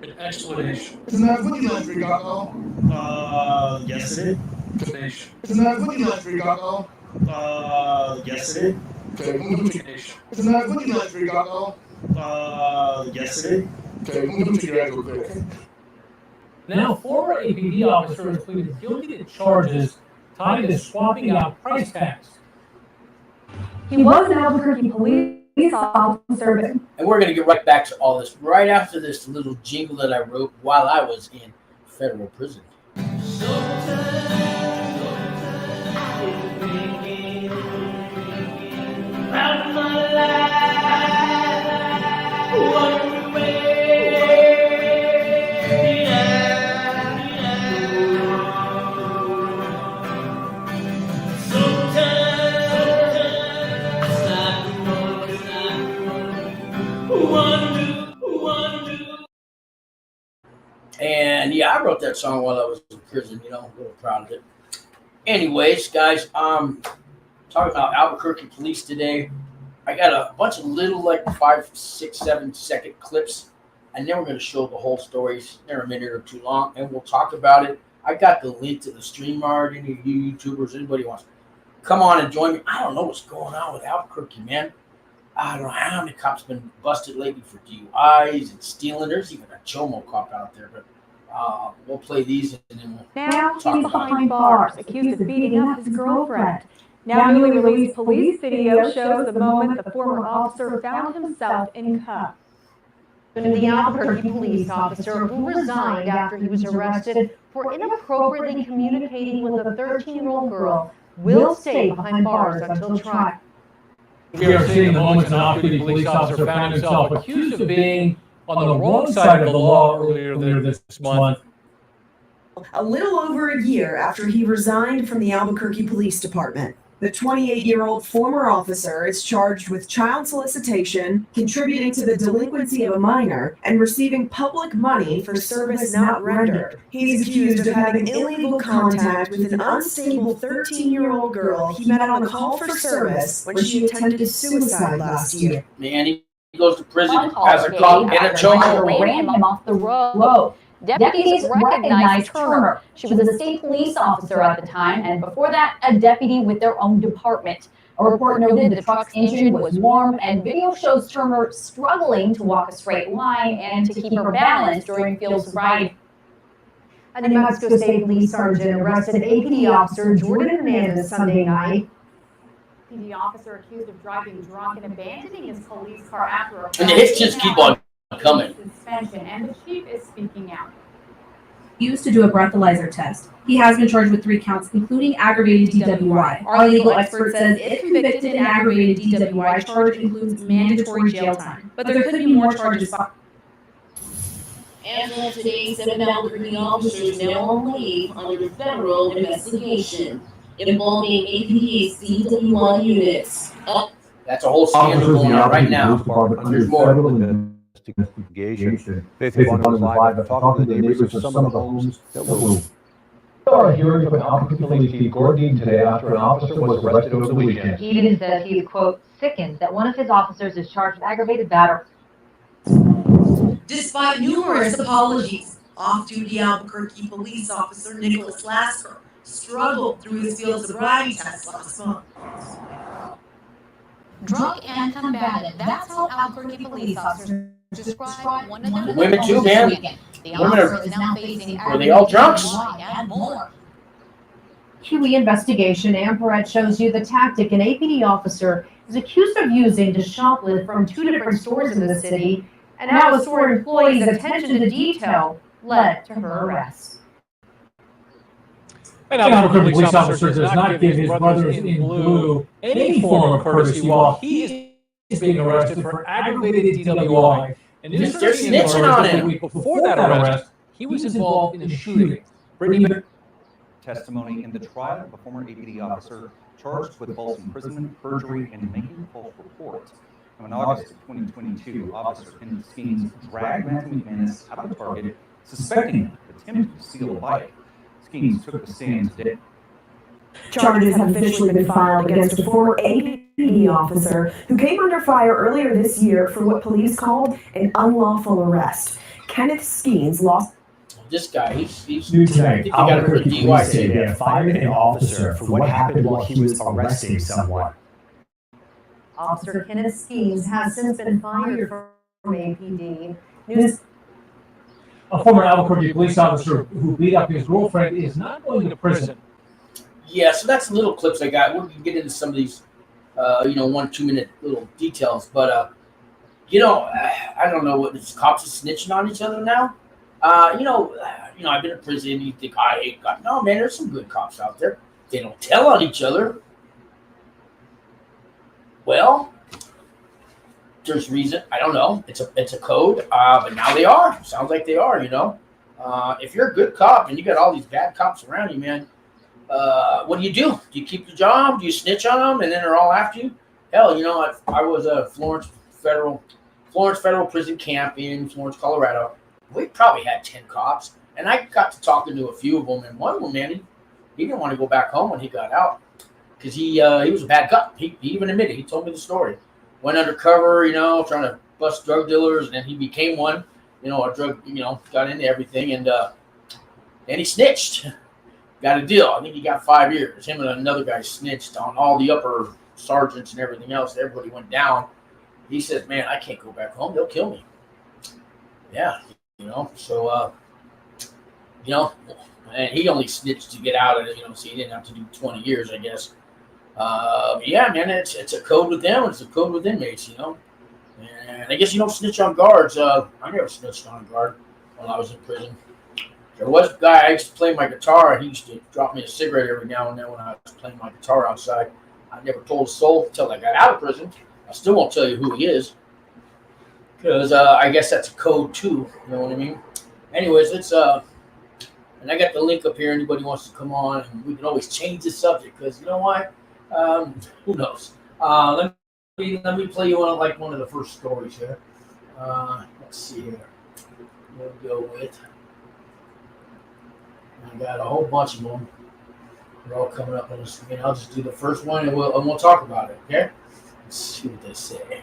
An explanation. Isn't that what you left for Gotto? Yes it is. Explanation. Isn't that what you left for Gotto? Yes it is. Okay, I'm gonna take it. Isn't that what you left for Gotto? Yes it is. Okay, I'm gonna take it real quick. Now, former APD officer has pleaded guilty to charges tied to swapping out price tags. He was an Albuquerque Police officer. And we're going to get right back to all this right after this little jingle that I wrote while I was in federal prison. And yeah, I wrote that song while I was in prison, you know, a little proud of it. Anyways, guys, talking about Albuquerque Police today. I got a bunch of little, like 5, 6, 7 second clips, and then we're going to show the whole stories. They're a minute or two long, and we'll talk about it. I got the link to the StreamYard. Any of you YouTubers, anybody wants to come on and join me. I don't know what's going on with Albuquerque, man. I don't know how many cops have been busted lately for DUIs and stealing. There's even a Chmo Cop out there, but we'll play these and then we'll Now talk he's about it. behind bars, accused of beating up his girlfriend. Now newly released police video shows the moment the former officer found himself in cuffs. The Albuquerque police officer who resigned after he was arrested for inappropriately communicating with a 13-year-old girl will stay behind bars until trial. We are seeing the moment an off-duty police officer found himself accused of being on the wrong side of the law earlier this month. A little over a year after he resigned from the Albuquerque Police Department, the 28-year-old former officer is charged with child solicitation, contributing to the delinquency of a minor, and receiving public money for service not rendered. He's accused of having illegal contact with an unstable 13-year-old girl he met on a call for service when she attempted suicide last year. Man, he goes to prison as a cop in a Chmo. Ran him off the road. Deputies recognized Turner. She was a state police officer at the time, and before that, a deputy with their own department. A report noted the truck's engine was warm, and video shows Turner struggling to walk a straight line and to keep her balance during field sobriety. A New Mexico State Police Sergeant arrested APD officer Jordan Hernandez Sunday night. The officer accused of driving drunk and abandoning his police car after a And the hits just keep on coming. suspension, and the chief is speaking out. Used to do a breathalyzer test. He has been charged with 3 counts, including aggravated DWI. Our legal expert says if convicted, an aggravated DWI charge includes mandatory jail time, but there could be more charges. And for today, 7 Albuquerque officers now on leave under federal investigation involving APD's DWI units. That's a whole scandal going on right now. There's more. Investigation. Faith was live and talking to the neighbors of some of the homes that were moved. There are hearings of an Albuquerque Police chief Gordon today after an officer was arrested over the weekend. Eden says he is, quote, sickened that one of his officers is charged with aggravated battery. Despite numerous apologies, off-duty Albuquerque police officer Nicholas Lasker struggled through his field sobriety test last month. Drunk and combative. That's how Albuquerque police officers describe one of the Women too, man. The Women officer are, is now facing were they all drunks? and more. QE investigation, Amperat shows you the tactic an APD officer is accused of using to shoplift from 2 different stores in the city, and how a store employee's attention to detail led to her arrest. An Albuquerque police officer does not give his brothers in blue any form of courtesy while he is being arrested for aggravated DWI. And They're snitching on him. The week before that arrest, he was involved in a shooting. Brittany, Testimony in the trial of a former APD officer charged with false imprisonment, perjury, and making false reports. Now, in August of 2022, Officer Kennedy Skeens dragged Matthew McManus out of Target, suspecting him of attempting to steal a bike. Skeens took the stand today. Charges have officially been filed against a former APD officer who came under fire earlier this year for what police called an unlawful arrest. Kenneth Skeens lost. This guy, he's New I tonight, think he got a Albuquerque DUI Police say today. they have fired an officer for what happened while he was arresting someone. Officer Kenneth Skeens has since been fired from APD. News. A former Albuquerque police officer who beat up his girlfriend is not going to prison. Yeah, so that's little clips I got. We can get into some of these, 1-2 minute little details. But, I don't know what these cops are snitching on each other now. I've been in prison. You think I hate cops? No, man, there's some good cops out there. They don't tell on each other. Well, there's reason. I don't know. It's a code, but now they are. Sounds like they are. If you're a good cop and you got all these bad cops around you, man, what do? Do you keep your job? Do you snitch on them, and then they're all after you? Hell, I was a Florence Federal Prison Camp in Florence, Colorado. We probably had 10 cops, and I got to talking to a few of them, and one of them, man, he didn't want to go back home when he got out because he was a bad cop. He even admitted. He told me the story. Went undercover, trying to bust drug dealers, and then he became one. A drug, got into everything, and he snitched. Got a deal. I think he got 5 years. Him and another guy snitched on all the upper sergeants and everything else. Everybody went down. He says, man, I can't go back home. They'll kill me. Yeah, so, and he only snitched to get out of it, so he didn't have to do 20 years, I guess. Yeah, man, it's a code with them. It's a code with inmates, And I guess you don't snitch on guards. I never snitched on a guard when I was in prison. There was a guy, I used to play my guitar, and he used to drop me a cigarette every now and then when I was playing my guitar outside. I never told a soul until I got out of prison. I still won't tell you who he is. Because I guess that's a code too, you know what I mean? Anyways, and I got the link up here. Anybody wants to come on, and we can always change the subject because you know why? Who knows? Let me play you one of the first stories here. Let's see here. We'll go with. I got a whole bunch of them. They're all coming up on the screen. I'll just do the first one, and we'll talk about it. Okay? Let's see what they say.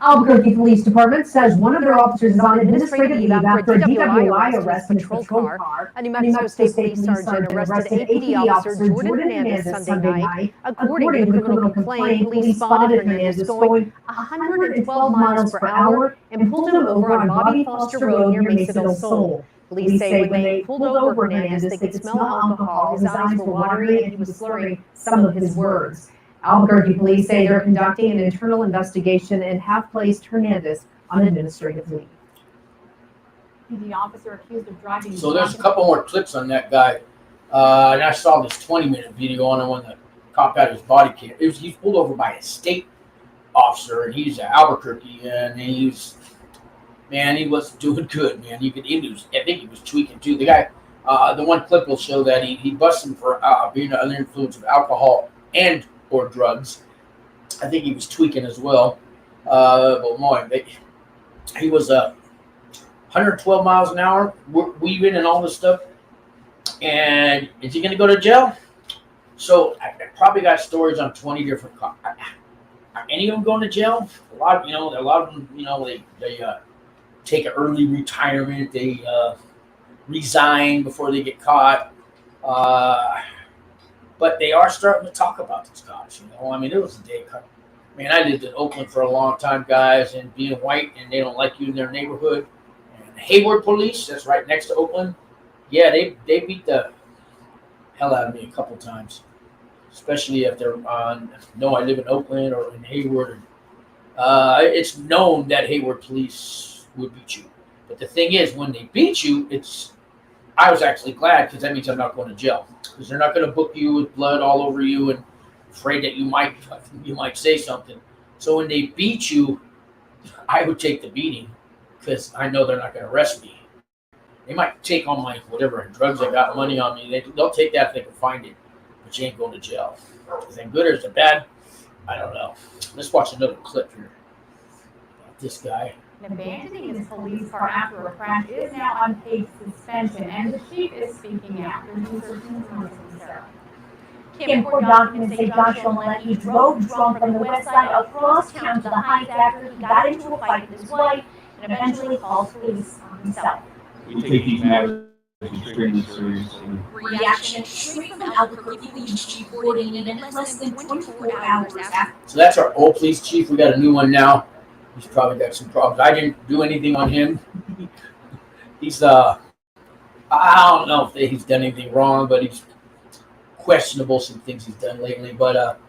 Albuquerque Police Department says one of their officers is on administrative leave after a DWI arrest in his patrol car. A New Mexico State Police Sergeant arrested APD officer Jordan Hernandez Sunday night. According to the criminal complaint, police spotted Hernandez going 112 miles per hour and pulled him over on Bobby Foster Road near Mesa del Sol. Police say when they pulled over Hernandez, they could smell alcohol, his eyes were watery, and he was slurring some of his words. Albuquerque police say they're conducting an internal investigation and have placed Hernandez on administrative leave. The officer accused of driving. So there's a couple more clips on that guy. And I saw this 20-minute video on him when the cop had his body cam. He's pulled over by a state officer, and he's at Albuquerque, and he wasn't doing good, man. I think he was tweaking too. The guy, the one clip will show that he busted him for being under influence of alcohol and or drugs. I think he was tweaking as well. But boy, he was 112 miles an hour, weaving and all this stuff. And is he going to go to jail? So I probably got stories on 20 different cops. Are any of them going to jail? A lot of them, they take an early retirement. They resign before they get caught. But they are starting to talk about these cops, there was a day, man, I lived in Oakland for a long time, guys, and being white, and they don't like you in their neighborhood. And Hayward Police, that's right next to Oakland, yeah, they beat the hell out of me a couple times, especially if they're on, I live in Oakland or in Hayward. It's known that Hayward Police would beat you. But the thing is, when they beat you, I was actually glad because that means I'm not going to jail. Because they're not going to book you with blood all over you and afraid that you might say something. So when they beat you, I would take the beating because I know they're not going to arrest me. They might take on my whatever drugs I got, money on me. They'll take that if they can find it. But you ain't going to jail. Is that good or is it bad? I don't know. Let's watch another clip here. This guy. Abandoning his police car after a crash is now on paid suspension, and the chief is speaking out. These are from Sarah. Court documents say Joshua Malecki drove drunk from the west side across town to the Heights after he got into a fight with his wife and eventually called police on himself. We take these matters extremely seriously. Reaction straight from Albuquerque Police Chief reporting in less than 24 hours after. So that's our old police chief. We got a new one now. He's probably got some problems. I didn't do anything on him. He's I don't know if he's done anything wrong, but he's questionable some things he's done lately. But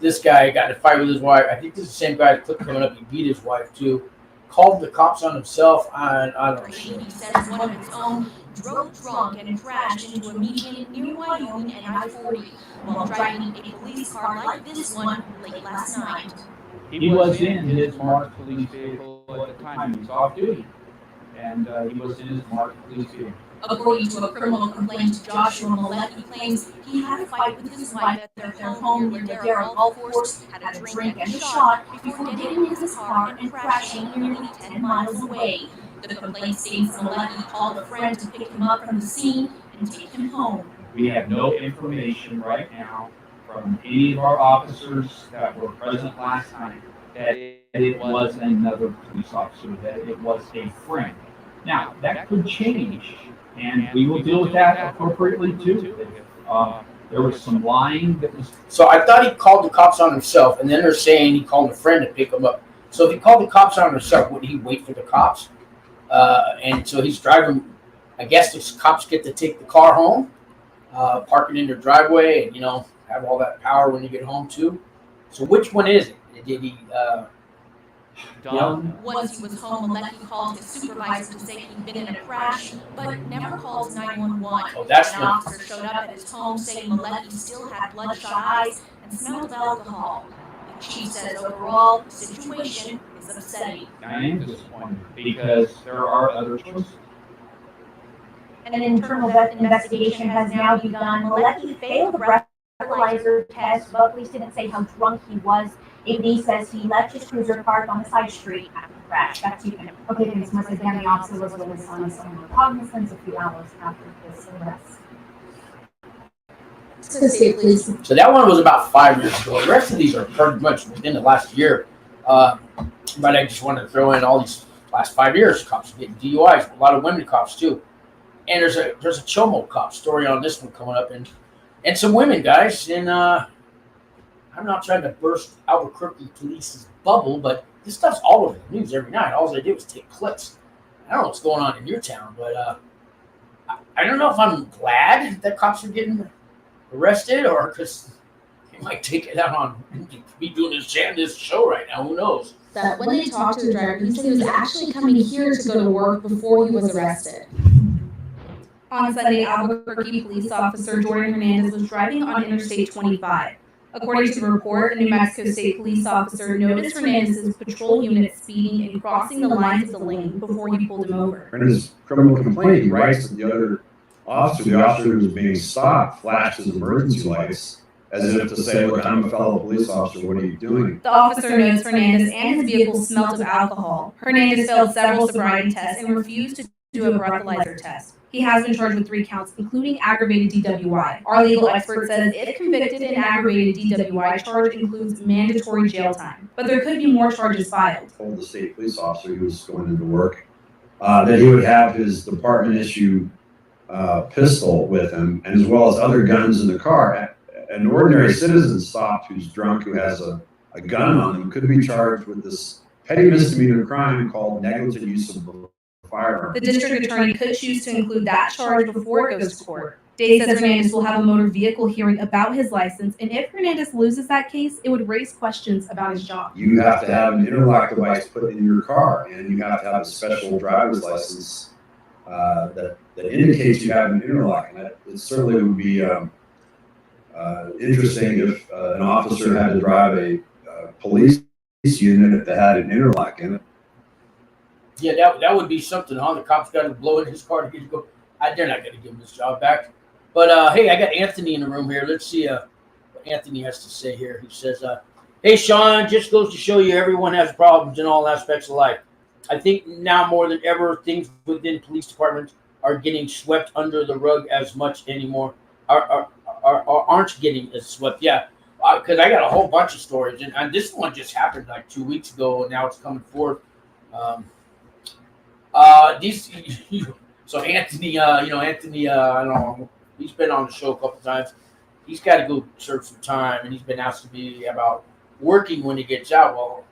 this guy got in a fight with his wife. I think this is the same guy clip coming up. He beat his wife too. Called the cops on himself. I don't know. He says one of his own drove drunk and crashed into a median near Wyoming and I-40 while driving a police car like this one late last night. He was in his marked police vehicle at the time. He was off duty. And he was in his marked police vehicle. According to a criminal complaint, Joshua Malecki claims he had a fight with his wife at their home near the Darrell Golf Course, had a drink and a shot before getting in his car and crashing nearly 10 miles away. The complaint states Malecki called a friend to pick him up from the scene and take him home. We have no information right now from any of our officers that were present last night that it was another police officer, that it was a friend. Now, that could change, and we will deal with that appropriately too. There was some lying that was... So I thought he called the cops on himself, and then they're saying he called a friend to pick him up. So if he called the cops on himself, would he wait for the cops? And so he's driving. I guess the cops get to take the car home, park it in their driveway, and have all that power when you get home too. So which one is it? Did he? Once he was home, Malecki called his supervisor to say he'd been in a crash, but never called 911. Oh, that's An when- officer showed up at his home saying Malecki still had bloodshot eyes and smelled alcohol. The chief says overall, the situation is upsetting. I am disappointed because there are other choices. An internal investigation has now begun. Malecki failed the breathalyzer test, but police didn't say how drunk he was. AD says he left his cruiser parked on the side street after the crash. Back to you, Kim. Okay, thanks. Once again, the officer was released on his own recognizance a few hours after his arrest. State Police. So that one was about 5 years ago. The rest of these are pretty much within the last year. But I just wanted to throw in all these last 5 years. Cops are getting DUIs. A lot of women cops too. And there's a Chmo Cops story on this one coming up, and some women guys. And I'm not trying to burst Albuquerque Police's bubble, but this stuff's all over the news every night. All they do is take clips. I don't know what's going on in your town, but I don't know if I'm glad that cops are getting arrested or because they might take it out on me doing this show right now. Who knows? That when they talked to the driver, he said he was actually coming here to go to work before he was arrested. On Sunday, Albuquerque police officer Jordan Hernandez was driving on Interstate 25. According to the report, a New Mexico State police officer noticed Hernandez's patrol unit speeding and crossing the lines of the lane before he pulled him over. In his criminal complaint, he writes that the officer who was being stopped, flashed his emergency lights as if to say, look, I'm a fellow police officer, what are you doing? The officer notes Hernandez and his vehicle smelled of alcohol. Hernandez failed several sobriety tests and refused to do a breathalyzer test. He has been charged with 3 counts, including aggravated DWI. Our legal expert says if convicted, an aggravated DWI charge includes mandatory jail time, but there could be more charges filed. Told the state police officer who was going into work that he would have his department issue pistol with him, and as well as other guns in the car. An ordinary citizen stopped who's drunk, who has a gun on him, could be charged with this petty misdemeanor crime called negligent use of a firearm. The district attorney could choose to include that charge before it goes to court. Day says Hernandez will have a motor vehicle hearing about his license, and if Hernandez loses that case, it would raise questions about his job. You have to have an interlock device put in your car, and you have to have a special driver's license that indicates you have an interlock. And it certainly would be interesting if an officer had to drive a police unit that had an interlock in it. Yeah, that would be something. The cops got to blow in his car to get to go. They're not going to give him his job back. But hey, I got Anthony in the room here. Let's see what Anthony has to say here. He says, "Hey, Sean, just goes to show you everyone has problems in all aspects of life. I think now more than ever, things within police departments are getting swept under the rug as much anymore. aren't getting swept. Yeah, because I got a whole bunch of stories, and this one just happened like 2 weeks ago, and now it's coming forth. These so Anthony, Anthony, I don't know, he's been on the show a couple times. He's got to go serve some time, and he's been asking me about working when he gets out. Well,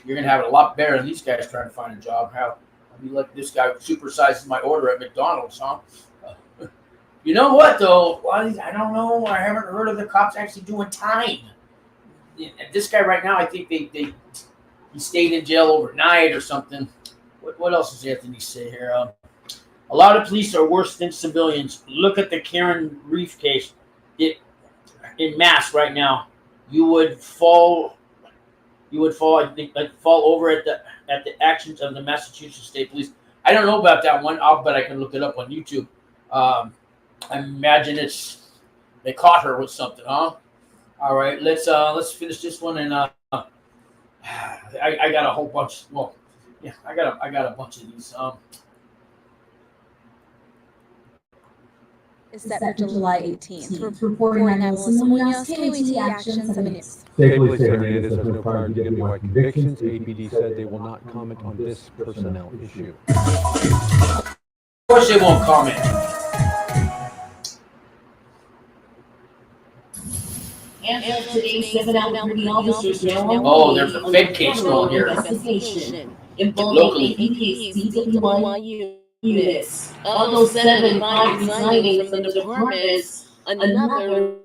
you're gonna have it a lot better than these guys trying to find a job. How I mean, like this guy supersizes my order at McDonald's, huh? You know what though? Well, I don't know. I haven't heard of the cops actually doing time. This guy right now, I think he stayed in jail overnight or something. What else does Anthony say here? A lot of police are worse than civilians. Look at the Karen Reef case. In mass right now, you would fall. I think, fall over at the actions of the Massachusetts State Police. I don't know about that one. But I can look it up on YouTube. I imagine they caught her with something, huh? All right, let's finish this one, and I got a whole bunch. Well, yeah, I got a bunch of these. Is set for July 18th. Reporting on Melissa Munoz, KWT Action 7 News. State Police Hernandez has no prior DWI convictions. APD said they will not comment on this personnel issue. Of course, they won't comment. And of today's 7 Albuquerque officers now on Oh, there's a fake case going here. Investigation involving APD's DWI units. Of those 7, 5 resigning from the departments, another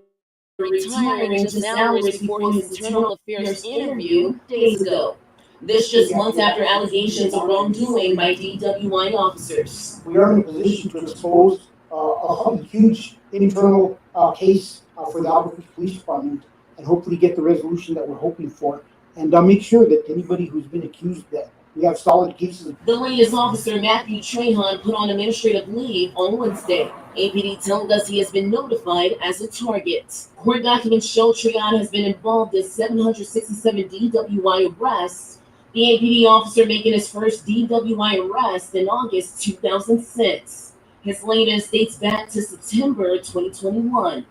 retiring just hours before his internal affairs interview days ago. This just months after allegations of wrongdoing by DWI officers. We are in a position to expose a huge internal case for the Albuquerque Police Department and hopefully get the resolution that we're hoping for. And make sure that anybody who's been accused, that we have solid cases. The latest officer, Matthew Trahan, put on administrative leave on Wednesday. APD telling us he has been notified as a target. Court documents show Trahan has been involved in 767 DWI arrests, the APD officer making his first DWI arrest in August 2006. His latest dates back to September 2021.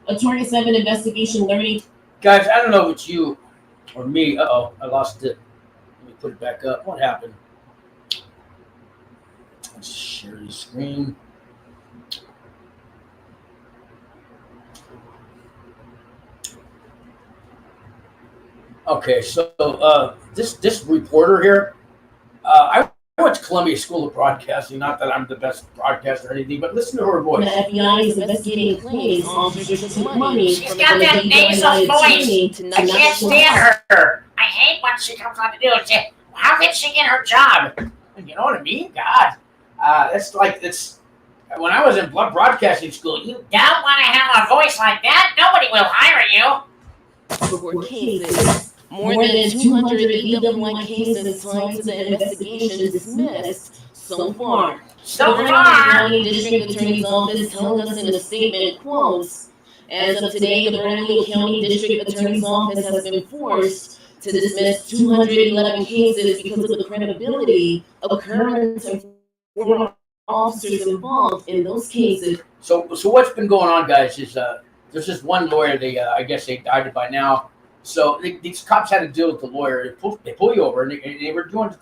A 27 investigation learning. Guys, I don't know if it's you or me. Uh-oh, I lost it. Let me put it back up. What happened? Let's share the screen. Okay, so this reporter here, I went to Columbia School of Broadcasting. Not that I'm the best broadcaster or anything, but listen to her voice. The FBI is investigating claims officers took money. She's got that nasal voice. I can't stand her. I hate when she comes on the news. How can she get her job? You know what I mean? God, that's like it's. When I was in broadcasting school, you don't want to have a voice like that. Nobody will hire you. For cases. More than 200 DWI cases tied to the investigation dismissed so far. So the far. County District Attorney's Office telling us in a statement, quotes, as of today, the Bernalillo County District Attorney's Office has been forced to dismiss 211 cases because of the credibility of current and former officers involved in those cases. So what's been going on, guys, is there's this one lawyer, I guess they died by now. So these cops had to deal with the lawyer. They pull you over, and they were doing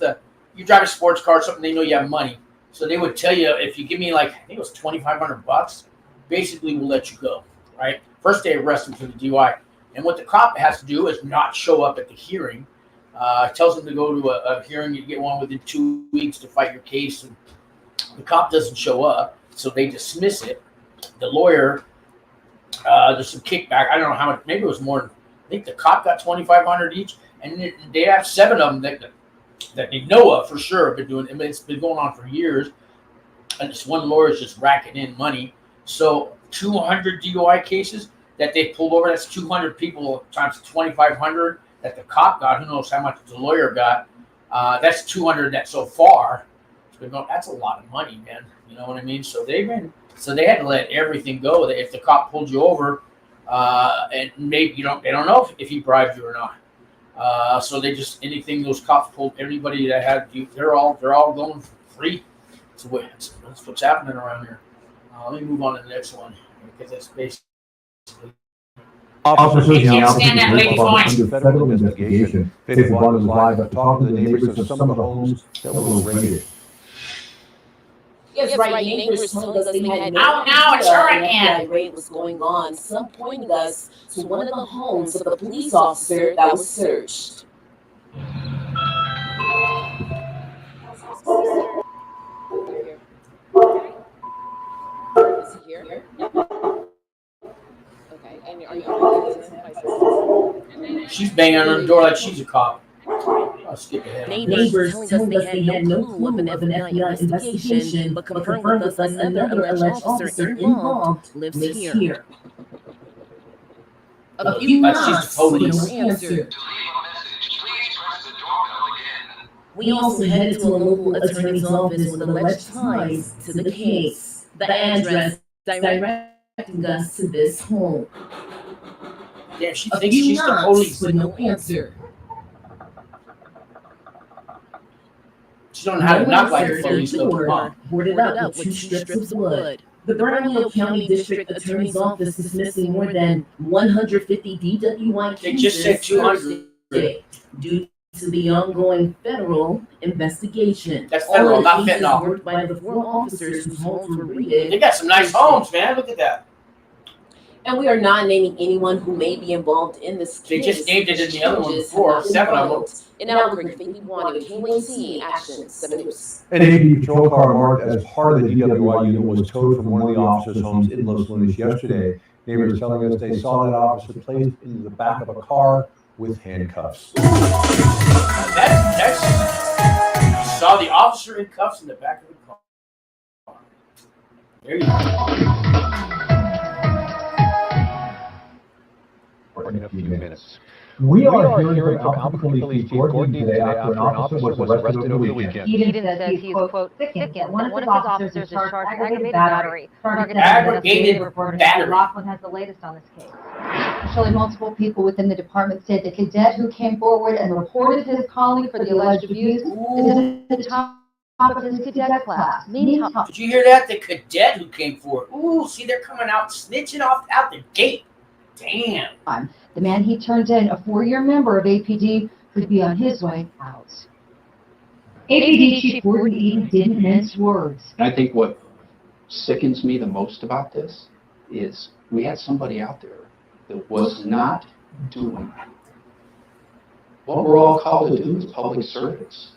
you drive a sports car or something, they know you have money. So they would tell you, if you give me I think it was $2,500, basically we'll let you go, right? First they arrest him for the DUI. And what the cop has to do is not show up at the hearing. Tells him to go to a hearing, you get one within 2 weeks to fight your case. And the cop doesn't show up, so they dismiss it. The lawyer, there's some kickback. I don't know how much, maybe it was more. I think the cop got $2,500 each, and they have 7 of them that they know of for sure. Been doing, it's been going on for years, and this one lawyer is just racking in money. So 200 DUI cases that they pulled over. That's 200 people times 2,500 that the cop got. Who knows how much the lawyer got? That's 200 that so far. It's been going, that's a lot of money, man. You know what I mean? So they had to let everything go. If the cop pulled you over. And maybe they don't know if he bribed you or not. So they just anything those cops pulled, everybody that had you, they're all going free. That's what's happening around here. Let me move on to the next one because that's basically. Officers Hey, in the can't stand that Albuquerque lady Police voice. under federal investigation. Faith Vaughn was live to talk to the neighbors of some of the homes that were raided. Yes, right. Neighbors telling us they had no Oh, no, it's her idea an again. FBI raid was going on. Some pointing us to one of the homes of the police officer that was searched. Is he here? Yep. Okay, and are you She's banging on the door like she's a cop. I'll skip ahead. Neighbors telling us they had no clue of an FBI investigation, but confirmed with us another alleged officer involved lives here. A few months with no answer. We also headed to a local attorney's office with alleged ties to the case. The address directing us to this home. Yeah, she A thinks few she's the knocks police. with no answer. She don't know how to knock like the The police. Though. Come door on. boarded up with 2 strips of wood. The Bernalillo County District Attorney's Office dismissing more than 150 DWI They just said cases 200. Thursday due to the ongoing federal investigation. That's federal, All not cases fentanyl. worked by the 4 officers whose homes were They raided. got some nice homes, man. Look at that. And we are not naming anyone who may be involved in this They case. just named it in the other one Changes before. have not been 7 of them. filed. In Albuquerque, we want KYC actions. The news. An APD patrol car marked as part of the DWI unit was towed from one of the officers' homes in Los Lunas yesterday. Neighbors telling us they saw that officer placed into the back of a car with handcuffs. That's you saw the officer in cuffs in the back of the car. There you go. In a few minutes. We are hearing from Albuquerque Police Chief Gordon today after an officer was arrested over the weekend. Eden says he is, quote, sickened that one of his officers is charged with aggravated battery. Aggravated battery. Laughlin has the latest on this case. Actually, multiple people within the department said the cadet who came forward and reported his calling for the alleged abuse is at the top of his cadet class. Meanwhile, Did you hear that? The cadet who came forward. Ooh, see, they're coming out snitching out the gate. Damn. the man he turned in, a 4-year member of APD, could be on his way out. APD Chief Gordon Eden didn't mince words. I think what sickens me the most about this is we had somebody out there that was not doing what we're all called to do as public servants.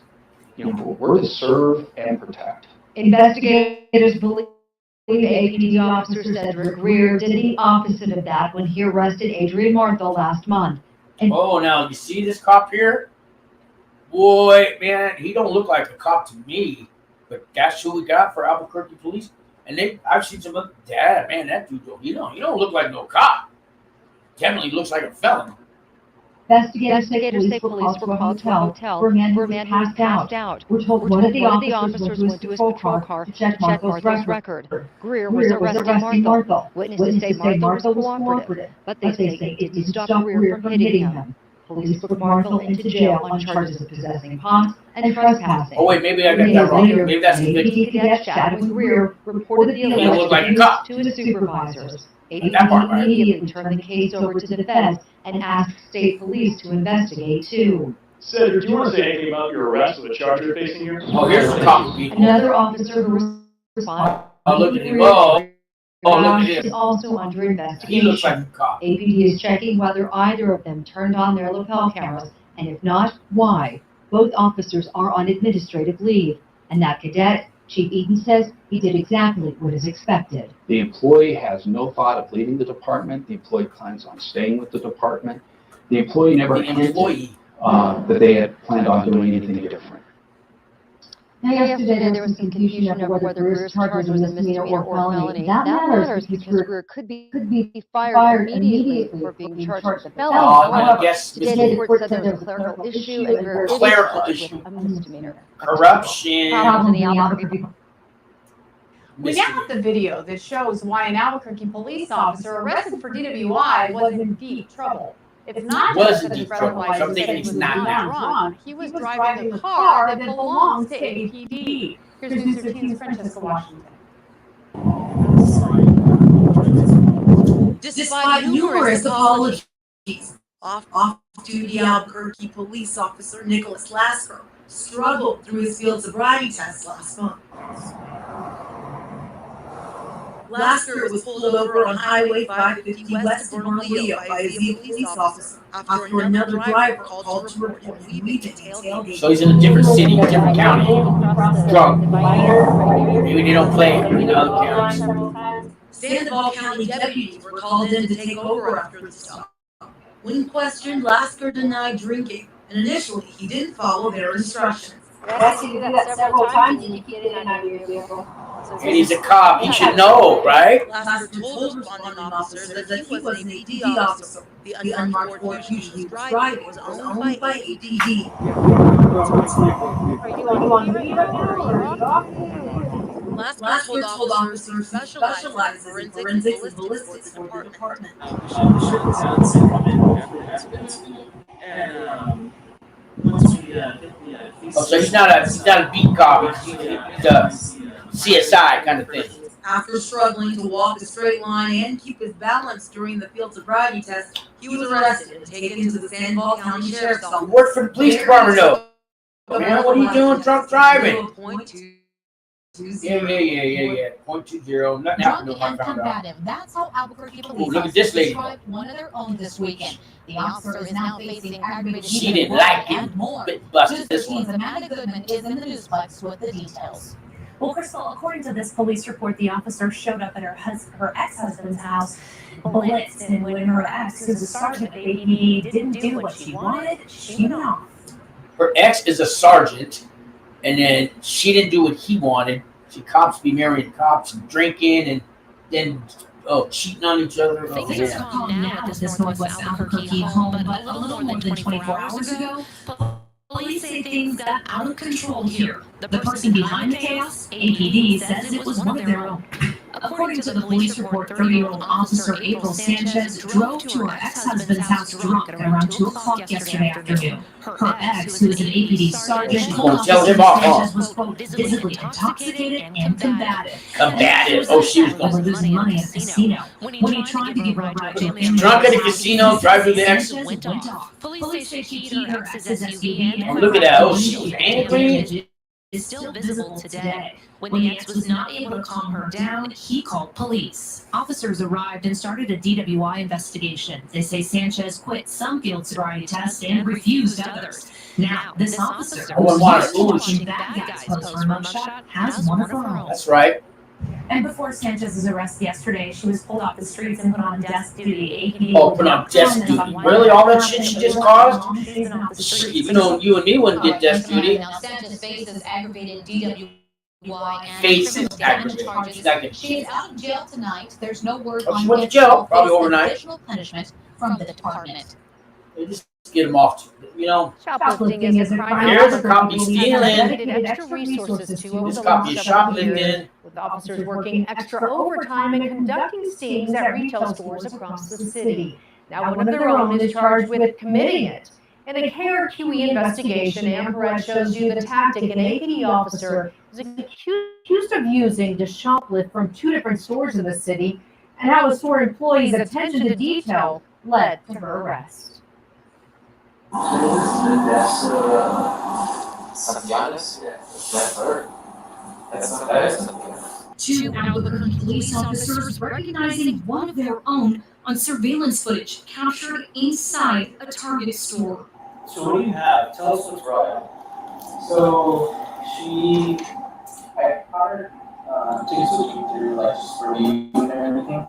You know, we're to serve and protect. Investigators believe APD officer Cedric Greer did the opposite of that when he arrested Adrian Marthel last month. Oh, now you see this cop here? Boy, man, he don't look like a cop to me, but that's who we got for Albuquerque Police. And I've seen some other, man, that dude, he don't look like no cop. Definitely looks like a felon. Investigators say police were called to a hotel where a man who was passed out. We're told one of the officers went to his patrol car to check Marthel's record. Greer was arresting Marthel. Witnesses say Marthel was cooperative, but they say it didn't stop Greer from hitting him. Police put Marthel into jail on charges of possessing pot and trespassing. Oh wait, maybe I got that wrong. Maybe that's the APD cadet Chadwick Greer reported the alleged abuse to his supervisors. APD immediately turned the case over to the feds and asked state police to investigate too. Senator, do you want to say anything about your arrest with the charge you're facing here? Oh, here's the cop. Another officer who responded. Oh, look at him. Oh, look at Is him. also under investigation. He looks like a cop. APD is checking whether either of them turned on their lapel cameras, and if not, why. Both officers are on administrative leave, and that cadet, Chief Eden says, he did exactly what is expected. The employee has no thought of leaving the department. The employee plans on staying with the department. The employee never hinted that they had planned on doing anything different. Now, yesterday there was some confusion over whether Greer's charges was a misdemeanor or felony. That matters because Greer could be fired immediately for being charged with a felony. However, today the court said there was a clerical issue and Greer is charged with a misdemeanor. Corruption. Problems in the Albuquerque. We now have the video that shows why an Albuquerque police officer arrested for DWI was in deep trouble. It's not just that his breathalyzer said he was not drunk. He was driving a car that belongs to APD. Here's News 13's Francesca Washington. Despite numerous apologies, off-duty Albuquerque police officer Nicholas Lasker struggled through his field sobriety test last month. Lasker was pulled over on Highway 550 west of Bernalillo by a Zia police officer after another driver called to report him weeping in tailgate. So he's in a different city, different county, drunk. Maybe they don't play him in other counties. Sandoval County deputies were called in to take over after the stop. When questioned, Lasker denied drinking, and initially he didn't follow their instructions. Yes, you do that several times and you keep getting out of your vehicle. And he's a cop, he should know, right? Lasker told responding officers that he was an APD officer. The unmarked Ford Fusion he was driving was owned by APD. Lasker told officers who specialize in forensics and ballistics for the department. Oh, so he's not a beat cop, he's a CSI kind of thing. After struggling to walk a straight line and keep his balance during the field sobriety test, he was arrested and taken to the Sandoval County Sheriff's Office. Work for the police department though. Man, what are you doing drunk driving? Yeah. 0.20. Nothing happened to him, I found out. That's how Albuquerque Ooh, Police look at this lady. described one of their own this weekend. The officer is now facing aggravated She didn't DUI like and it, more. but busted News this 13's one. Amanda Goodman is in the newsplex with the details. Well, Crystal, according to this police report, the officer showed up at her ex-husband's house, blitzed, and when her ex, who's a sergeant at APD, didn't do what she wanted, she went off. Her ex is a sergeant, and then she didn't do what he wanted. She cops be marrying cops and drinking and then cheating on each other. Things are calm now at this Northwest Albuquerque home, but a little more than 24 hours ago, police say things got out of control here. The person behind the chaos, APD, says it was one of their own. According to the police report, 30-year-old officer April Sanchez drove to her ex-husband's house drunk at around 2 o'clock yesterday afternoon. Her ex, who is an APD sergeant, told officers Sanchez was, quote, visibly intoxicated and combative. Combative. Oh, she was over losing money at a casino. When he tried to give her a ride to a drunk at a casino, drive through the ex. Went off. Police say she keyed her ex's SUV. Oh, look at that. Oh, she was angry. Is still visible today. When the ex was not able to calm her down, he called police. Officers arrived and started a DWI investigation. They say Sanchez quit some field sobriety tests and refused others. Now, this officer, who's watching bad guys post her mugshot, has one of her own. That's right. And before Sanchez's arrest yesterday, she was pulled off the streets and put on desk duty. APD Put on desk duty. Really? All that shit she just caused? You know, you and me wouldn't get desk duty. Now Sanchez faces aggravated DWI and Faces criminal damage aggravated. charges. She is out of jail tonight. There's no word Oh, on she went to if jail, she'll probably face overnight. additional punishment from the department. They just get them off. You know. Shoplifting is a crime. Here's a cop he's stealing. Dedicated extra resources to over This the cop last is several years, shoplifting. with officers working extra overtime and conducting stings at retail stores across the city. Now, one of their own is charged with committing it. In a KRQE investigation, Ampered shows you the tactic an APD officer is accused of using to shoplift from 2 different stores in the city, and how a store employee's attention to detail led to her arrest. Two Albuquerque police officers recognizing one of their own on surveillance footage captured inside a Target store. So what do you have? Tell us what's right. So I caught her ticket switching through like just for you and everything.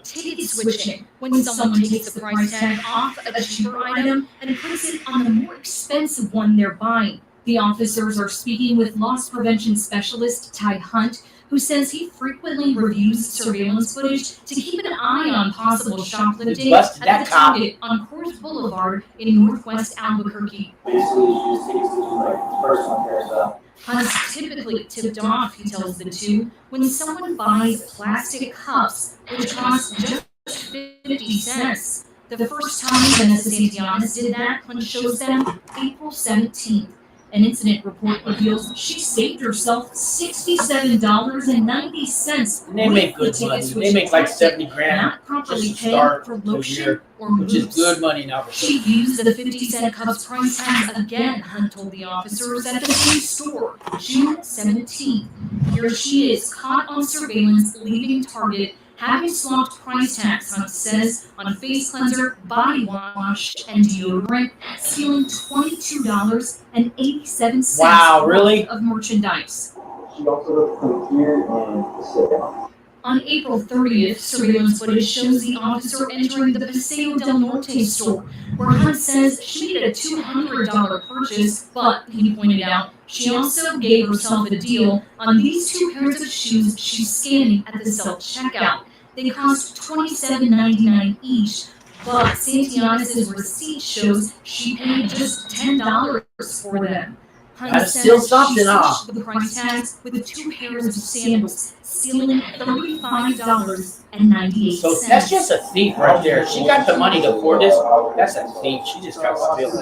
Ticket switching, when someone takes the price tag off a cheaper item and puts it on the more expensive one they're buying. The officers are speaking with loss prevention specialist Ty Hunt, who says he frequently reviews surveillance footage to keep an eye on possible shoplifting at the Target on Coors Boulevard in Northwest Albuquerque. Basically, you just take it to like personal care stuff. Hunt's typically tipped off, he tells the two, when someone buys plastic cups, which cost just 50 cents. The first time Vanessa Santianes did that, Hunt shows them April 17th. An incident report reveals she saved herself $67.90. And they make good money. They make like 70 grand not properly just to paid start for a lotion year, or which is mousse. good money now. She used the 50-cent cups price tags again, Hunt told the officers at the same store, June 17. Here she is, caught on surveillance, leaving Target, having swapped price tags, Hunt says, on face cleanser, body wash, and deodorant, stealing $22.87 Wow, really? worth of merchandise. She also looked from here and sit down. On April 30th, surveillance footage shows the officer entering the Paseo del Norte store, where Hunt says she made a $200 purchase, but, he pointed out, she also gave herself a deal on these 2 pairs of shoes she's scanning at the self-checkout. They cost $27.99 each, but Santianes' receipt shows she paid just $10 for them. Hunt That's says still she something, huh? switched the price tags with 2 pairs of sandals, stealing $35.98. So that's just a thief right there. She got the money to afford this. That's a thief. She just got spilled. All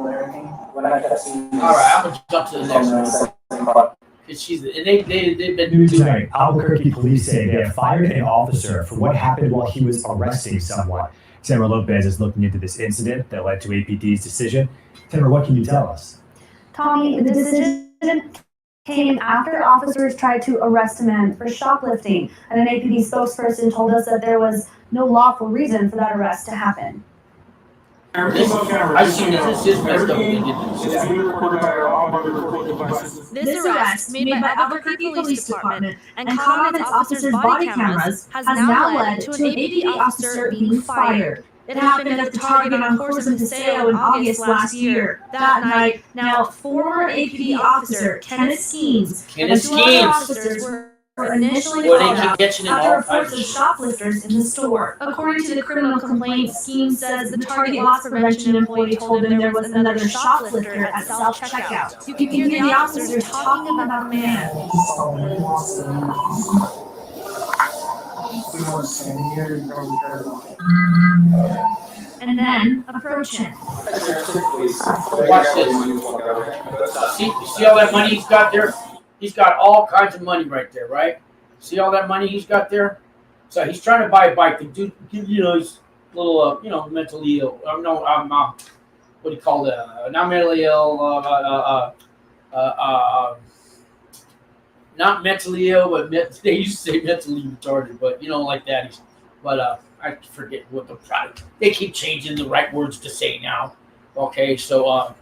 right, I'm gonna jump to the next one. They've been. News tonight, Albuquerque Police say they have fired an officer for what happened while he was arresting someone. Tamara Lopez is looking into this incident that led to APD's decision. Tamara, what can you tell us? Tommy, the decision came after officers tried to arrest a man for shoplifting, and an APD spokesperson told us that there was no lawful reason for that arrest to happen. I've seen this. It's just messed up. This arrest, made by Albuquerque Police Department and caught on its officers' body cameras, has now led to an APD officer being fired. It happened at the Target on Corso and Paseo in August last year. That night, now former APD officer Kenneth Skeens and 2 other officers were initially called out after reports of shoplifters in the store. According to the criminal complaint, Skeens says the Target loss prevention employee told him there was another shoplifter at self-checkout. You can hear the officers talking about the man. And then approach him. Watch this. See all that money he's got there? He's got all kinds of money right there, right? See all that money he's got there? So he's trying to buy a bike. The dude, he's a little, mentally ill. What do you call that? Not mentally ill. Not mentally ill, but they used to say mentally retarded. But like that. I forget what the product. They keep changing the right words to say now. Okay, so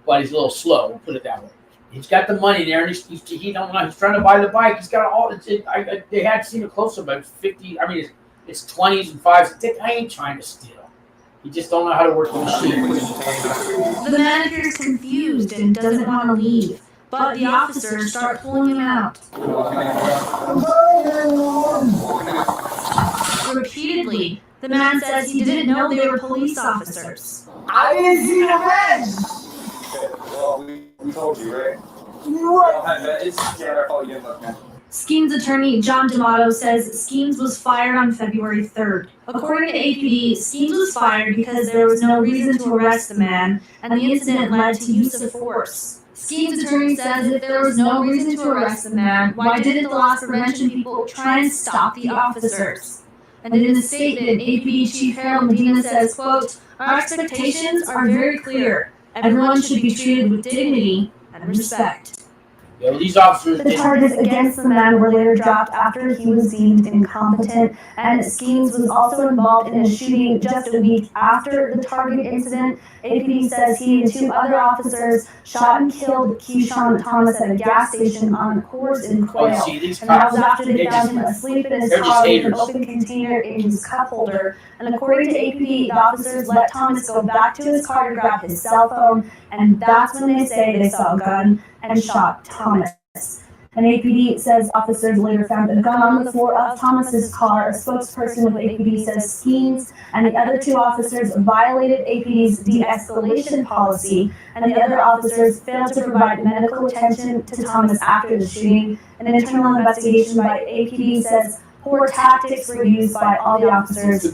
but he's a little slow. We'll put it that way. He's got the money there, and he don't know. He's trying to buy the bike. He's got all. They had seen it closer, but 50. I mean, it's 20s and 5s. I ain't trying to steal. He just don't know how to work the machine. The manager is confused and doesn't want to leave, but the officers start pulling him out. Repeatedly, the man says he didn't know they were police officers. I didn't see the men! Well, we told you, right? Skeens attorney John D'Amato says Skeens was fired on February 3rd. According to APD, Skeens was fired because there was no reason to arrest the man, and the incident led to use of force. Skeens attorney says if there was no reason to arrest the man, why didn't the loss prevention people try and stop the officers? And in a statement, APD Chief Harold Medina says, quote, "Our expectations are very clear. Everyone should be treated with dignity and respect." These officers. The charges against the man were later dropped after he was deemed incompetent, and Skeens was also involved in a shooting just a week after the Target incident. APD says he and 2 other officers shot and killed Keyshawn Thomas at a gas station on Coors in Quail, and that was after they found him asleep in his car with an open container in his cup holder. And according to APD, the officers let Thomas go back to his car to grab his cell phone, and that's when they say they saw a gun and shot Thomas. And APD says officers later found a gun on the floor of Thomas's car. A spokesperson with APD says Skeens and the other 2 officers violated APD's de-escalation policy, and the other officers failed to provide medical attention to Thomas after the shooting. An internal investigation by APD says poor tactics were used by all the officers.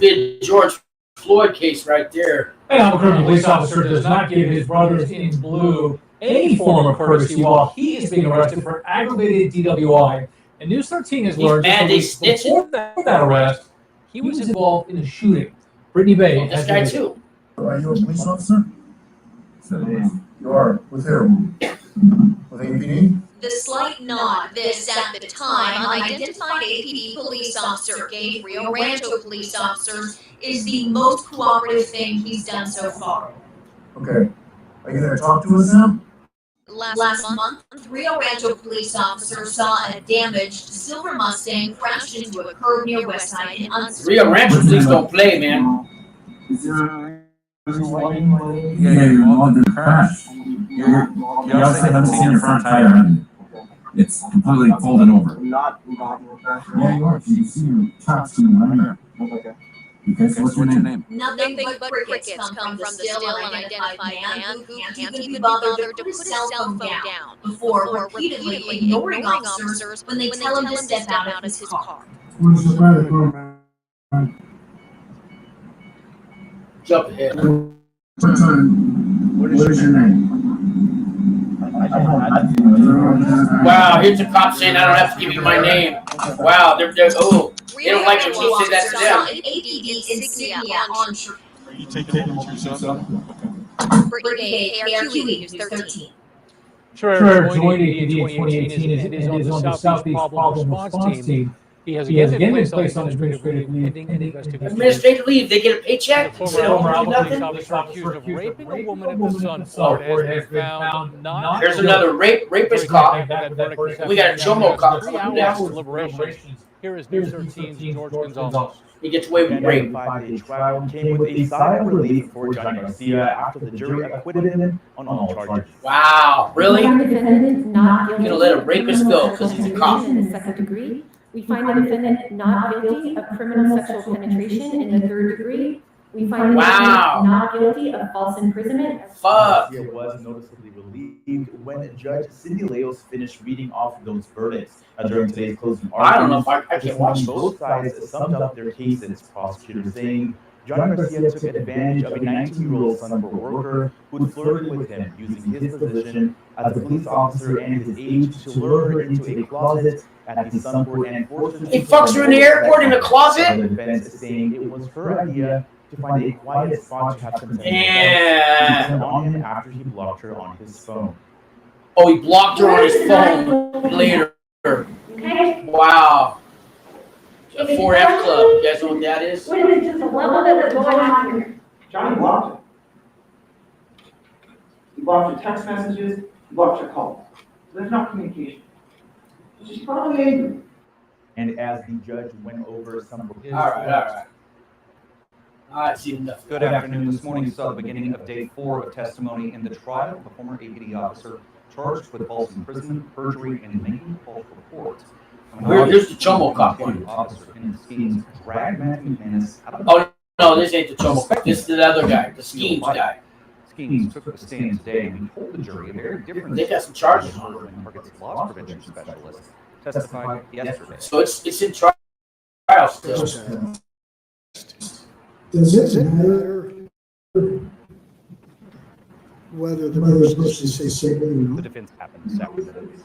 George Floyd case right there. An Albuquerque police officer does not give his brothers in blue any form of courtesy while he is being arrested for aggravated DWI. And News 13 has learned just a week before that arrest, he was involved in a shooting. Brittany Bay. This guy too. Are you a police officer? You are. With whom? With APD? The slight nod this at the time unidentified APD police officer gave Rio Rancho police officers is the most cooperative thing he's done so far. Okay. Are you going to talk to us now? Last month, Rio Rancho police officers saw a damaged silver Mustang crash into a curb near Westside in Rio Rancho police don't play, man. Yeah, you're involved in the crash. You also haven't seen your front tire, have you? It's completely folded over. Not involved in the crash. Yeah, you are. You see your tracks in the right here. Okay, so what's your name? Nothing but crickets come from the still unidentified man who can't even be bothered to put his cell phone down before repeatedly ignoring officers when they tell him to step out of his car. Where's the fire? Jump ahead. What is your name? Wow, here's a cop saying I don't have to give you my name. Wow, they're they don't like it when you say that to them. APD insignia on shirt. You take it into yourself? Brigade ARQE News 13. Sure, joined APD in 2018 and is on the Southeast Problem Response Team. He has again been placed on administrative leave. Administrative leave, they get a paycheck? The former Albuquerque police officer accused of raping a woman at the Sun Florida has been found not. There's another rapist cop. We got a Chmo Cops. 3 hours deliberations. Here is News 13's George Gonzalez. He gets away with rape. 5-day trial came with a sigh of relief for Johnny Garcia after the jury acquitted him on all charges. Wow, really? The defendant not guilty. You're gonna let a rapist go because he's a cop. In the second degree. We find the defendant not guilty of criminal sexual penetration in the third degree. We find the defendant not guilty of false imprisonment. Fuck. Garcia was noticeably relieved when Judge Cindy Leos finished reading off those verdicts during today's closing argument. I don't know if I can watch both sides summed up their cases. Prosecutors saying Johnny Garcia took advantage of a 19-year-old son of a worker who had flirted with him, using his position as a police officer and his age to lure her into a closet at the Sunport and forced her to... He fucks her in the airport in a closet? The defense is saying it was her idea to find a quiet spot to have some on him after he blocked her on his phone. Oh, he blocked her on his phone later. Wow. A 4F club. You guys know what that is? What is just the level that is going on here? Johnny blocked it. He blocked your text messages, he blocked your calls. There's no communication. She's probably angry. And as the judge went over some of his... All right. I've seen enough. Good afternoon. This morning saw the beginning of day 4 of testimony in the trial of a former APD officer charged with false imprisonment, perjury, and making false reports. Here's the Chmo Cop one. Officer in the schemes dragged Matthew McManus out of Oh, no, this ain't the Chmo Cop. This is the other guy, the schemes guy. Schemes took the stand today and told the jury a very different... They got some charges on him. Target's loss prevention specialist testified yesterday. So it's in trial still. Does it matter whether the mother's supposed to say something or not? The defense happened this afternoon.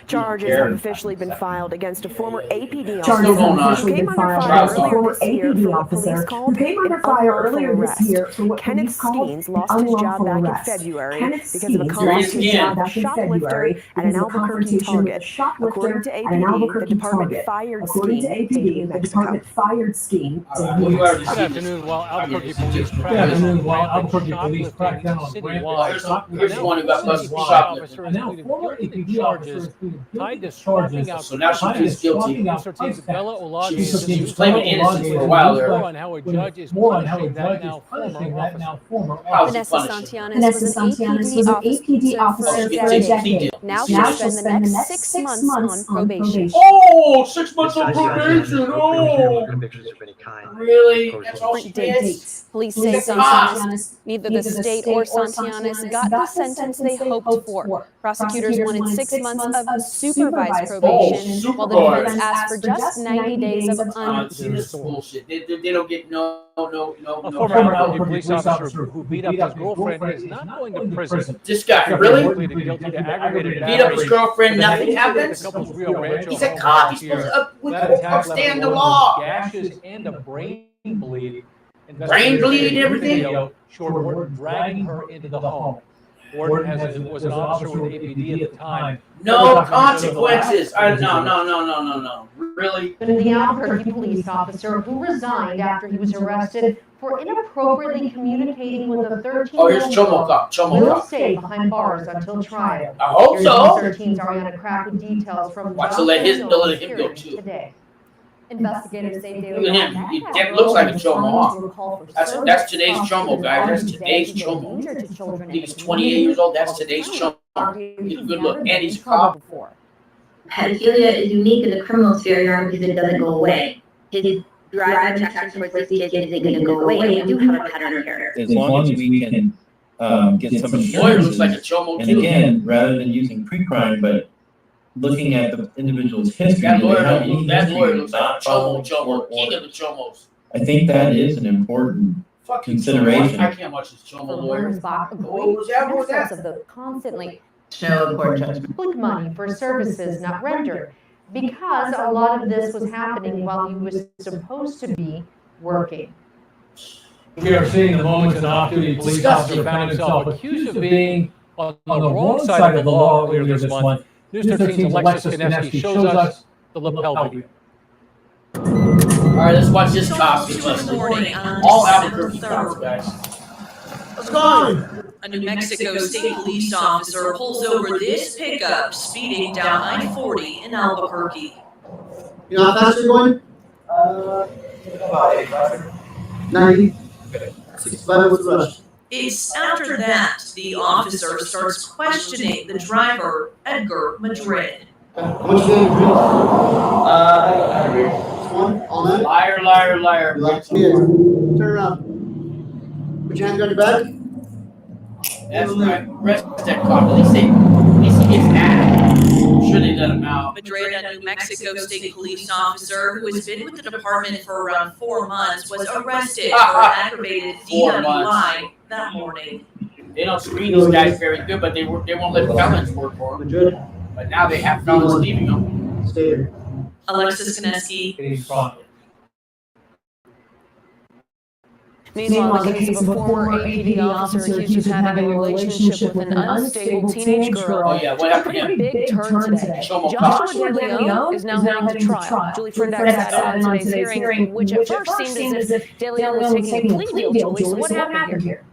Charges have officially been filed against a former APD Charges have officer officially been filed against a former APD officer who came under fire earlier this year for what Kenneth police Steens called lost his job unlawful back in arrest. February Kenneth because of a Steens confrontation job with a back in shoplifter February at an because of a Albuquerque confrontation with a target. shoplifter According to at an APD, the Albuquerque department target. fired According to Steens APD, in the Mexico. department fired Steens. Good afternoon. While Albuquerque Police cracked down on rampant Here's the one who got busted for shoplifting. and now former APD officers tied to charges. So now she pleads guilty. She was claiming innocence for a while there. More on how a judge is punishing that now former Vanessa Santianes was an APD officer for a decade. Now she'll spend the next 6 months on probation. Oh, 6 months on probation. Oh, really? That's all she gets? Police say Santianes, neither the state or Santianes got the sentence they hoped for. Prosecutors wanted 6 months of supervised probation, while the defense asked for just 90 days of This is bullshit. They don't get no A former Albuquerque police officer who beat up his girlfriend is not going to prison. This guy, really? Pleaded guilty to aggravated Beat up his battery. girlfriend, nothing happens? The couple's Rio Rancho He's a home cop, last he's supposed year. to That attack left upstand the one law. with gashes and a brain bleed. Brain bleed and everything? Showed Warden dragging her into the home. Warden was an officer with APD at the time. No consequences. No. Really? The Albuquerque police officer who resigned after he was arrested for inappropriately communicating with a 13-year-old Oh, here's Chmo Cops. will stay behind bars until trial. I hope so. 13's Ariana Crack with details from Watch to let him go too. today. Investigators say they Look at him. That looks like a Chmo. That's today's Chmo, guys. That's today's Chmo. I think he's 28 years old. That's today's Chmo. He's a good look. And he's a cop. Pedophilia is unique in the criminal sphere, Your Honor, because it doesn't go away. His drive and attraction towards these kids isn't going to go away. We do have a pattern here. As long as we can get some Lawyer looks like a Chmo and too. again, rather than using pre-crime, but looking at the individual's history. That do they have any lawyer history looks of like not a following Chmo. court King order? of the Chmos. I think that is an important Fuck you, consideration. I can't watch this Chmo lawyer. Of the constantly public money for services not rendered, because a lot of this was happening while he was supposed to be working. We are seeing the moment an off-duty police officer found himself accused of being on the wrong side of the law earlier this month. News 13's Alexis Konevsky shows us the lapel video. All right, let's watch this cop. All Albuquerque cops, guys. Let's go. A New Mexico State Police officer pulls over this pickup speeding down I-40 in Albuquerque. You know how fast you're going? About 85. 90. 65 was the rush. It's after that the officer starts questioning the driver, Edgar Madrid. How much did you drink? I agree. Just one? All night? Liar, liar, liar. Here. Turn around. Put your hands on your back. That's right. Rest that cop. At least he gets mad. I'm sure they let him out. Madrid, a New Mexico State Police officer who has been with the department for around 4 months, was arrested for aggravated DUI that morning. They don't screen these guys very good, but they won't let felons work for them. But now they have felons leaving them. Stay here. Alexis Konevsky. Meanwhile, the case of a former APD officer accused of having a relationship with an unstable teenage girl. Oh yeah, what happened to him? Big turn today. Joshua De Leon is now heading to trial. Julie Fredek sat in on today's hearing, which at first seemed as if De Leon was taking a plea deal. Julie, so what happened here?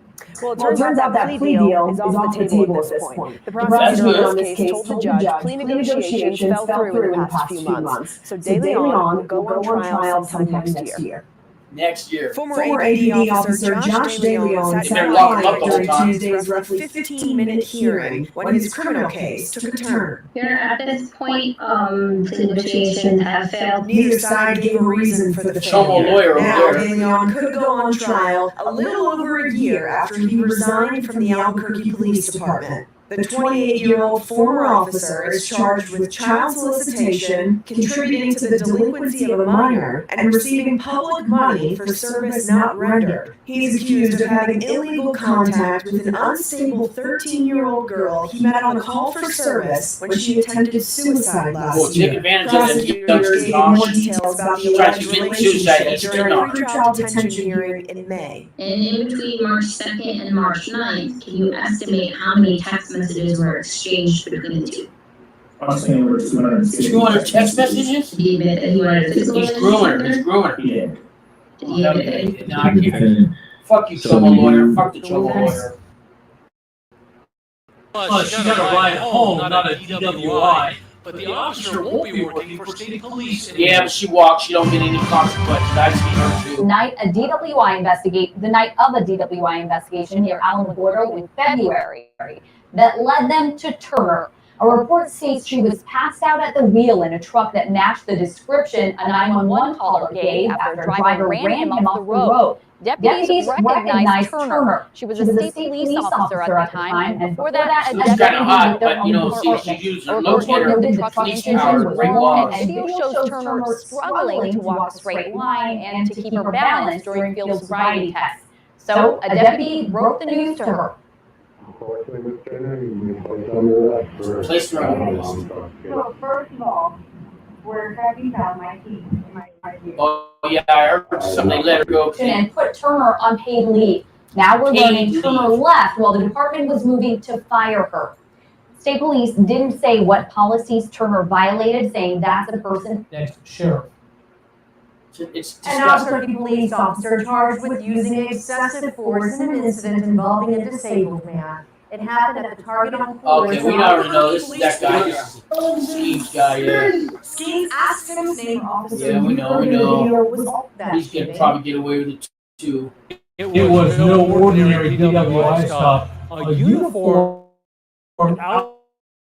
Well, it turns out that plea deal is off the table at this point. The prosecutor on this case told the judge plea negotiations fell through in the past few months. So De Leon will go on trial sometime next year. Next year. Former APD officer Josh De Leon testified during Tuesday's roughly 15-minute hearing when his criminal case took a turn. At this point, plea negotiations have failed. Neither side gave a reason for the failure. Now, De Leon could go on trial a little over a year after he resigned from the Albuquerque Police Department. The 28-year-old former officer is charged with child solicitation, contributing to the delinquency of a minor, and receiving public money for service not rendered. He is accused of having illegal contact with an unstable 13-year-old girl he met on a call for service when she attempted suicide last year. Prosecutors gave more details about the alleged relationship during a pretrial detention hearing in May. And in between March 2nd and March 9th, can you estimate how many text messages were exchanged between the two? Approximately over 200 text messages? Did he admit that he wanted a physical relationship? He's grooming. Yeah. Did he admit that? No, I can't. Fuck you, Chmo lawyer. Fuck the Chmo lawyer. She got a ride home, not a DWI. But the officer won't be working for state police anymore. Yeah, but she walks. She don't get any consequences. I've seen her too. The night of a DWI investigation near Alamogordo in February that led them to Turner. A report states she was passed out at the wheel in a truck that matched the description a 911 caller gave after a driver ran him off the road. Deputies recognized Turner. She was a state police officer at the time, and before that, a That's kind of deputy hot, with their but you own know, see, she department. used A her report locator, noted the truck's police engine powers, was break long, laws. and video shows Turner struggling to walk a straight line and to keep her balance during field sobriety tests. So a deputy broke the news to her. Place her on the list. So first of all, we're tracking down my key in my view. Oh, yeah, I heard somebody let her go. And put Turner on paid leave. Now we're learning Turner left while the department was moving to fire her. State police didn't say what policies Turner violated, saying that's a person. Next, sheriff. It's An Albuquerque police officer charged with using excessive force in an incident involving a disabled man. It happened at the Target on Okay, we already know this is that guy. This is Steve's guy, yeah. Skeens asked him his name, officer. Yeah, we know, we know. He's gonna probably get away with it too. It was no ordinary DWI stop. A uniformed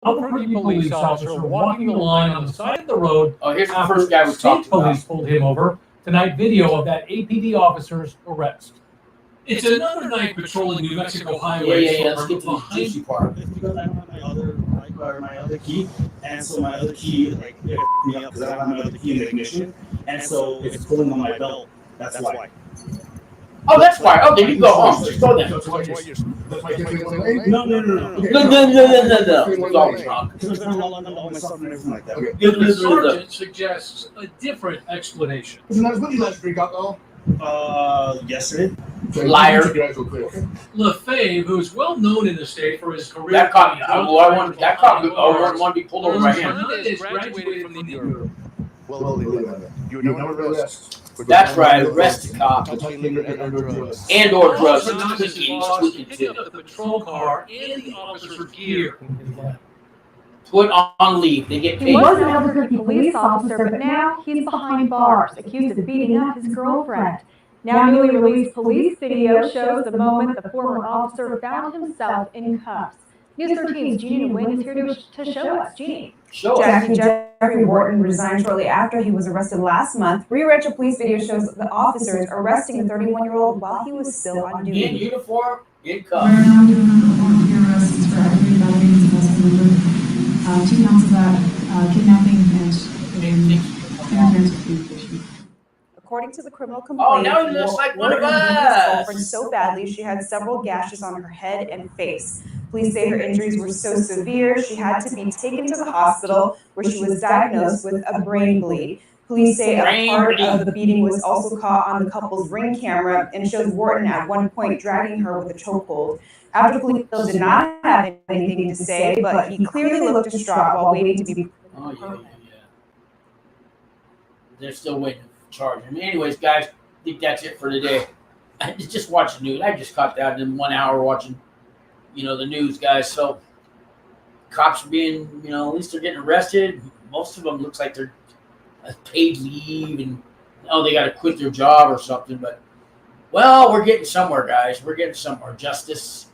Albuquerque police officer walking the line on the side of the road. Oh, here's the first guy we talked about. Police pulled him over. Tonight, video of that APD officer's arrest. It's another night patrolling New Mexico highways. Yeah. Let's get to the juicy part. It's because I don't have my other key, and so my other key like it me up because I don't have my other key in the ignition, and so it's pulling on my belt. That's why. Oh, that's why. Okay, you go home. Just go there. No. It's all drunk. Because I'm all my stuff and everything like that. The sergeant suggests a different explanation. When did you last drink alcohol? Yesterday. Liar. Lefebvre, who is well known in the state for his career. That caught me. I want to be pulled over right here. Graduated from the You're never arrested. That's right, arrest a cop. And or drugs. Tweaking too. The patrol car and the officer's gear. Put on leave. They get paid. He was an Albuquerque police officer, but now he's behind bars, accused of beating up his girlfriend. Now newly released police video shows the moment the former officer found himself in cuffs. News 13's Jeannie Nguyen is here to show us. Jeannie. Jeffrey Wharton resigned shortly after he was arrested last month. Rio Rancho police video shows the officers arresting the 31-year-old while he was still on duty. In uniform, in cuffs. We're now doing a arrests for aggravated battery and possessive murder. 2 counts of that, kidnapping and interference with communication. According to the criminal complaint, Oh, now he looks like one of Wharton beat his us. girlfriend so badly she had several gashes on her head and face. Police say her injuries were so severe she had to be taken to the hospital where she was diagnosed with a brain bleed. Police say a part of the beating was also caught on the couple's Ring camera and showed Wharton at one point dragging her with a chokehold. After police did not have anything to say, but he clearly looked distraught while waiting to be. Oh, yeah. They're still waiting to charge him. Anyways, guys, I think that's it for today. I just watched the news. I just caught that in 1 hour watching, the news, guys. So cops are being, at least they're getting arrested. Most of them looks like they're paid leave and they got to quit their job or something. But, well, we're getting somewhere, guys. We're getting somewhere. Justice.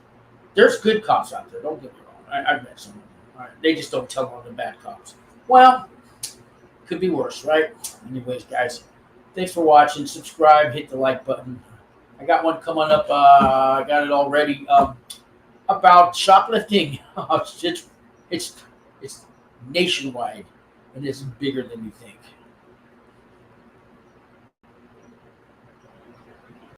There's good cops out there. Don't get me wrong. I've met some of them. All right. They just don't tell on the bad cops. Well, could be worse, right? Anyways, guys, thanks for watching. Subscribe. Hit the like button. I got one coming up. I got it all ready. About shoplifting. It's nationwide, and it's bigger than you think.